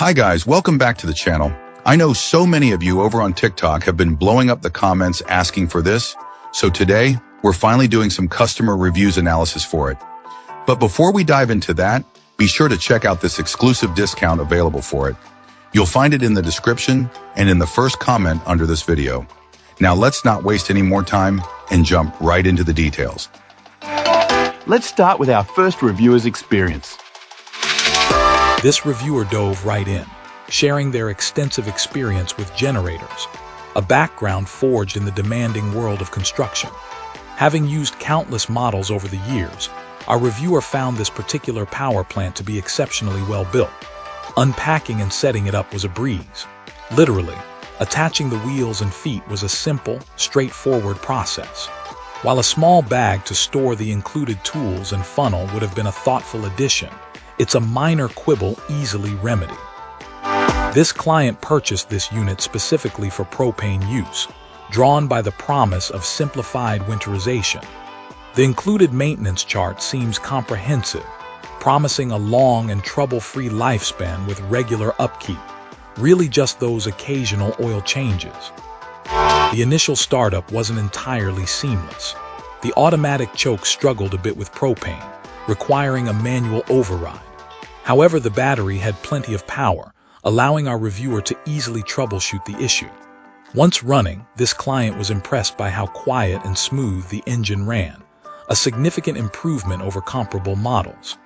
Hi guys, welcome back to the channel. I know so many of you over on TikTok have been blowing up the comments asking for this, so today we're finally doing some customer reviews analysis for it. But before we dive into that, be sure to check out this exclusive discount available for it. You'll find it in the description and in the first comment under this video. Now let's not waste any more time and jump right into the details. Let's start with our first reviewer's experience. This reviewer dove right in, sharing their extensive experience with generators, a background forged in the demanding world of construction. Having used countless models over the years, our reviewer found this particular power plant to be exceptionally well built. Unpacking and setting it up was a breeze. Literally, attaching the wheels and feet was a simple, straightforward process. While a small bag to store the included tools and funnel would have been a thoughtful addition, it's a minor quibble easily remedied. This client purchased this unit specifically for propane use, drawn by the promise of simplified winterization. The included maintenance chart seems comprehensive, promising a long and trouble-free lifespan with regular upkeep, really just those occasional oil changes. The initial startup wasn't entirely seamless. The automatic choke struggled a bit with propane, requiring a manual override. However, the battery had plenty of power, allowing our reviewer to easily troubleshoot the issue. Once running, this client was impressed by how quiet and smooth the engine ran, a significant improvement over comparable models.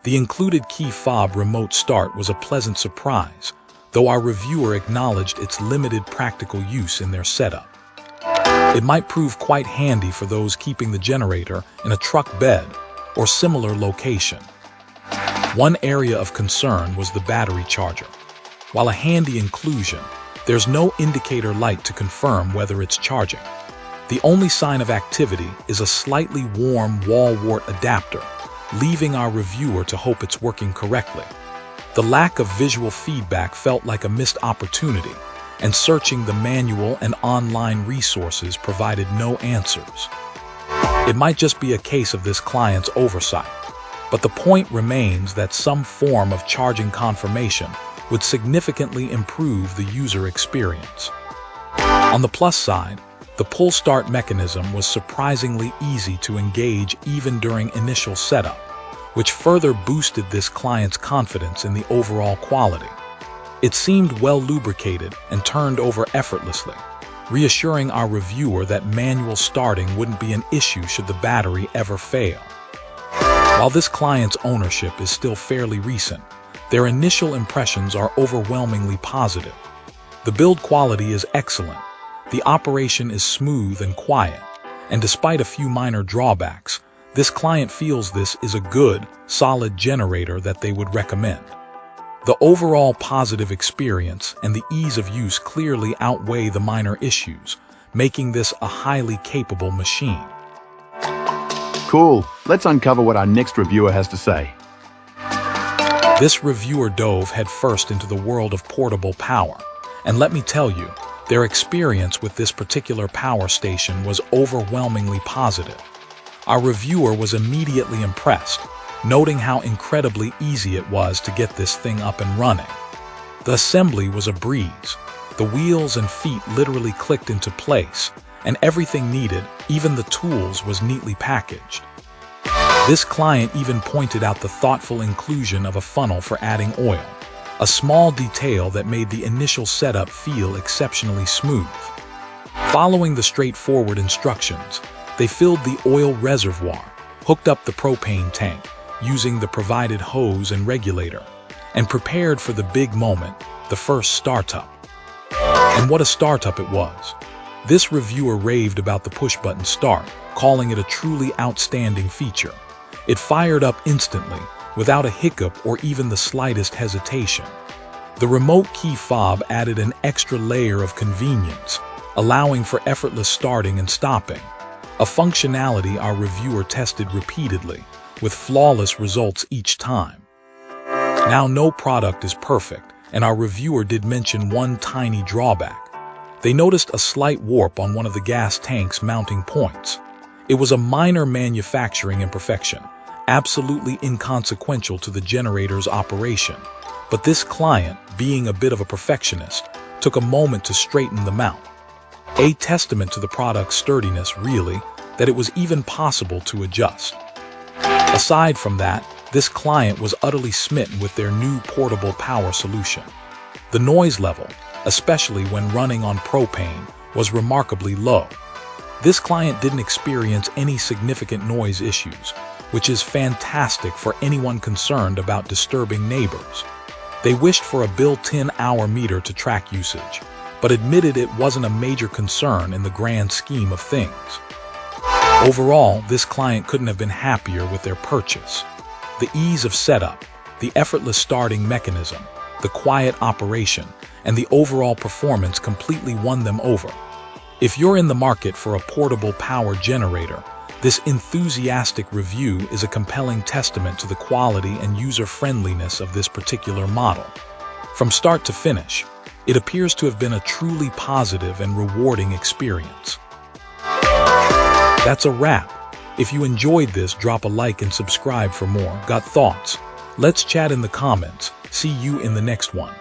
The included key fob remote start was a pleasant surprise, though our reviewer acknowledged its limited practical use in their setup. It might prove quite handy for those keeping the generator in a truck bed or similar location. One area of concern was the battery charger. While a handy inclusion, there's no indicator light to confirm whether it's charging. The only sign of activity is a slightly warm wall wart adapter, leaving our reviewer to hope it's working correctly. The lack of visual feedback felt like a missed opportunity, and searching the manual and online resources provided no answers. It might just be a case of this client's oversight, but the point remains that some form of charging confirmation would significantly improve the user experience. On the plus side, the pull start mechanism was surprisingly easy to engage even during initial setup, which further boosted this client's confidence in the overall quality. It seemed well lubricated and turned over effortlessly, reassuring our reviewer that manual starting wouldn't be an issue should the battery ever fail. While this client's ownership is still fairly recent, their initial impressions are overwhelmingly positive. The build quality is excellent, the operation is smooth and quiet, and despite a few minor drawbacks, this client feels this is a good, solid generator that they would recommend. The overall positive experience and the ease of use clearly outweigh the minor issues, making this a highly capable machine. Cool. Let's uncover what our next reviewer has to say. This reviewer dove headfirst into the world of portable power, and let me tell you, their experience with this particular power station was overwhelmingly positive. Our reviewer was immediately impressed, noting how incredibly easy it was to get this thing up and running. The assembly was a breeze. The wheels and feet literally clicked into place, and everything needed, even the tools, was neatly packaged. This client even pointed out the thoughtful inclusion of a funnel for adding oil, a small detail that made the initial setup feel exceptionally smooth. Following the straightforward instructions, they filled the oil reservoir, hooked up the propane tank, using the provided hose and regulator, and prepared for the big moment, the first startup. And what a startup it was. This reviewer raved about the push-button start, calling it a truly outstanding feature. It fired up instantly, without a hiccup or even the slightest hesitation. The remote key fob added an extra layer of convenience, allowing for effortless starting and stopping, a functionality our reviewer tested repeatedly, with flawless results each time. Now, no product is perfect, and our reviewer did mention one tiny drawback. They noticed a slight warp on one of the gas tank's mounting points. It was a minor manufacturing imperfection, absolutely inconsequential to the generator's operation, But this client, being a bit of a perfectionist, took a moment to straighten them out. A testament to the product's sturdiness, really, that it was even possible to adjust. Aside from that, this client was utterly smitten with their new portable power solution. The noise level, especially when running on propane, was remarkably low. This client didn't experience any significant noise issues, which is fantastic for anyone concerned about disturbing neighbors. They wished for a built-in hour meter to track usage, but admitted it wasn't a major concern in the grand scheme of things. Overall, this client couldn't have been happier with their purchase. The ease of setup, the effortless starting mechanism, the quiet operation, and the overall performance completely won them over. If you're in the market for a portable power generator, this enthusiastic review is a compelling testament to the quality and user-friendliness of this particular model. From start to finish, it appears to have been a truly positive and rewarding experience. That's a wrap. If you enjoyed this, drop a like and subscribe for more. Got thoughts? Let's chat in the comments. See you in the next one.